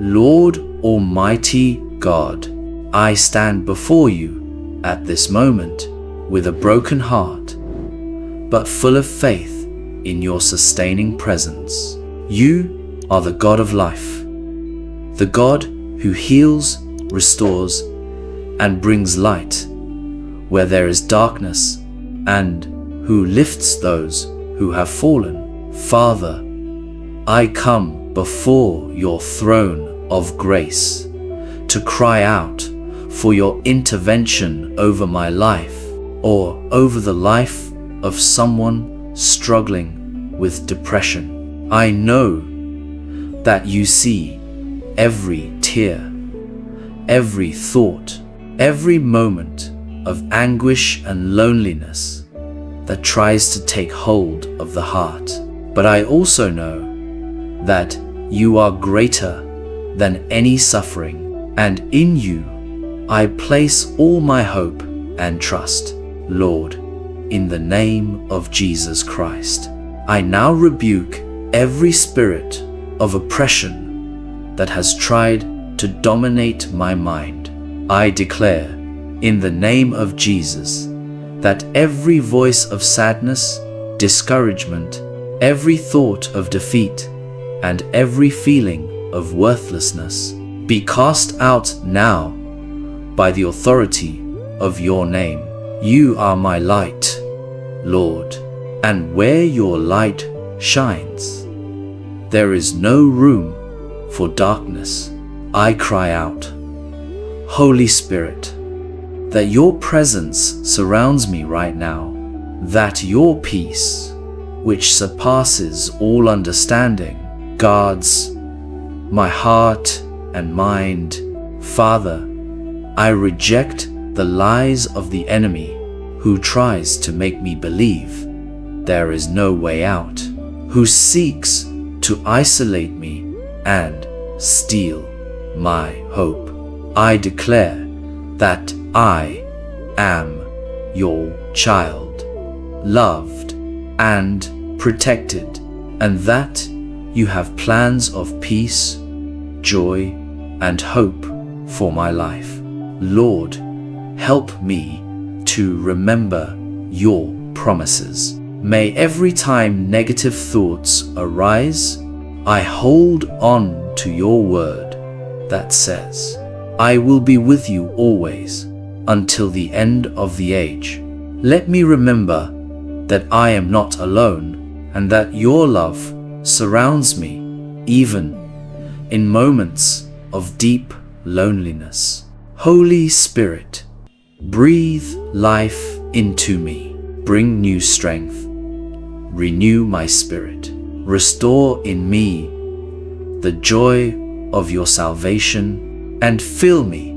Lord Almighty God, I stand before you at this moment with a broken heart, but full of faith in your sustaining presence. You are the God of life, the God who heals, restores, and brings light where there is darkness, and who lifts those who have fallen. Father, I come before your throne of grace to cry out for your intervention over my life or over the life of someone struggling with depression. I know that you see every tear, every thought, every moment of anguish and loneliness that tries to take hold of the heart. But I also know that you are greater than any suffering, and in you I place all my hope and trust. Lord, in the name of Jesus Christ, I now rebuke every spirit of oppression that has tried to dominate my mind. I declare, in the name of Jesus, that every voice of sadness, discouragement, every thought of defeat, and every feeling of worthlessness be cast out now by the authority of your name. You are my light, Lord, and where your light shines, there is no room for darkness. I cry out, Holy Spirit, that your presence surrounds me right now, that your peace, which surpasses all understanding, guards my heart and mind. Father, I reject the lies of the enemy who tries to make me believe there is no way out, who seeks to isolate me and steal my hope. I declare that I am your child, loved and protected, and that you have plans of peace, joy, and hope for my life. Lord, help me to remember your promises. May every time negative thoughts arise, I hold on to your word that says, I will be with you always until the end of the age. Let me remember that I am not alone and that your love surrounds me even in moments of deep loneliness. Holy Spirit, breathe life into me. Bring new strength. Renew my spirit. Restore in me the joy of your salvation and fill me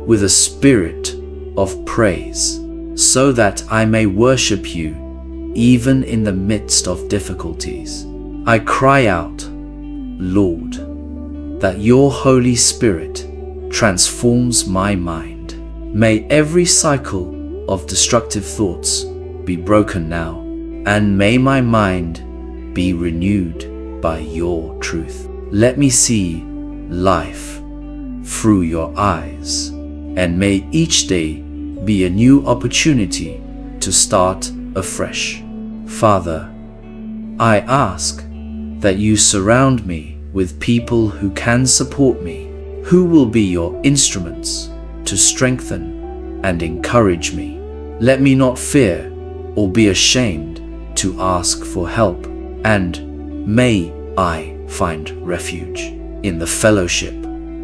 with a spirit of praise so that I may worship you even in the midst of difficulties. I cry out, Lord, that your Holy Spirit transforms my mind. May every cycle of destructive thoughts be broken now, and may my mind be renewed by your truth. Let me see life through your eyes, and may each day be a new opportunity to start afresh. Father, I ask that you surround me with people who can support me, who will be your instruments to strengthen and encourage me. Let me not fear or be ashamed to ask for help, and may I find refuge in the fellowship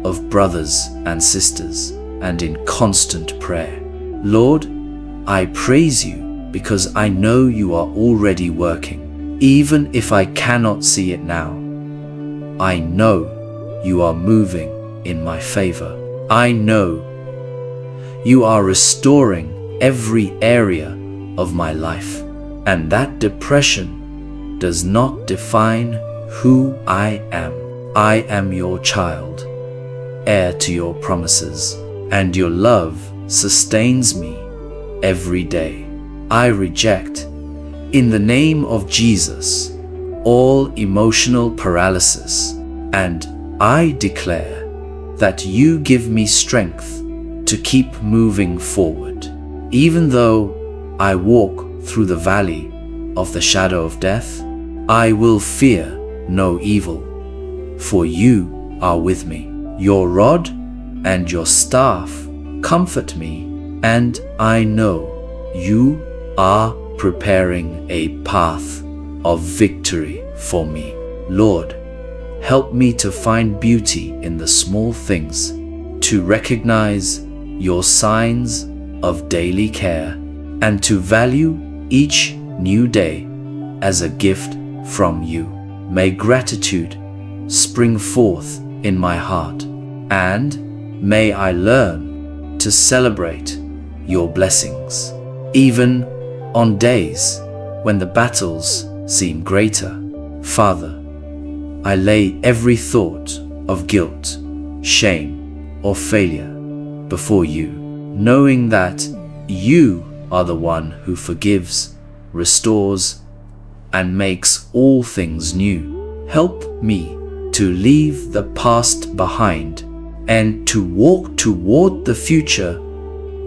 of brothers and sisters and in constant prayer. Lord, I praise you because I know you are already working, even if I cannot see it now. I know you are moving in my favor. I know you are restoring every area of my life, and that depression does not define who I am. I am your child, heir to your promises, and your love sustains me every day. I reject, in the name of Jesus, all emotional paralysis, and I declare that you give me strength to keep moving forward. Even though I walk through the valley of the shadow of death, I will fear no evil, for you are with me. Your rod and your staff comfort me, and I know you are preparing a path of victory for me. Lord, help me to find beauty in the small things, to recognize your signs of daily care, and to value each new day as a gift from you. May gratitude spring forth in my heart, and may I learn to celebrate your blessings, even on days when the battles seem greater. Father, I lay every thought of guilt, shame, or failure before you, knowing that you are the one who forgives, restores, and makes all things new. Help me to leave the past behind and to walk toward the future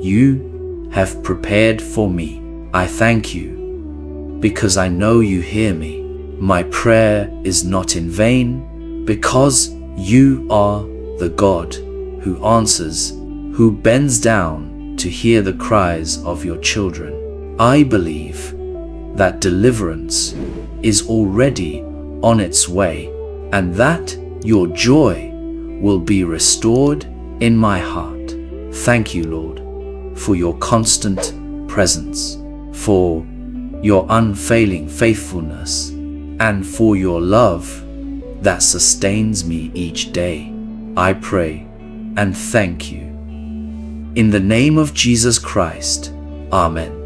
you have prepared for me. I thank you because I know you hear me. My prayer is not in vain, because you are the God who answers, who bends down to hear the cries of your children. I believe that deliverance is already on its way, and that your joy will be restored in my heart. Thank you, Lord, for your constant presence, for your unfailing faithfulness, and for your love that sustains me each day. I pray and thank you. In the name of Jesus Christ, Amen.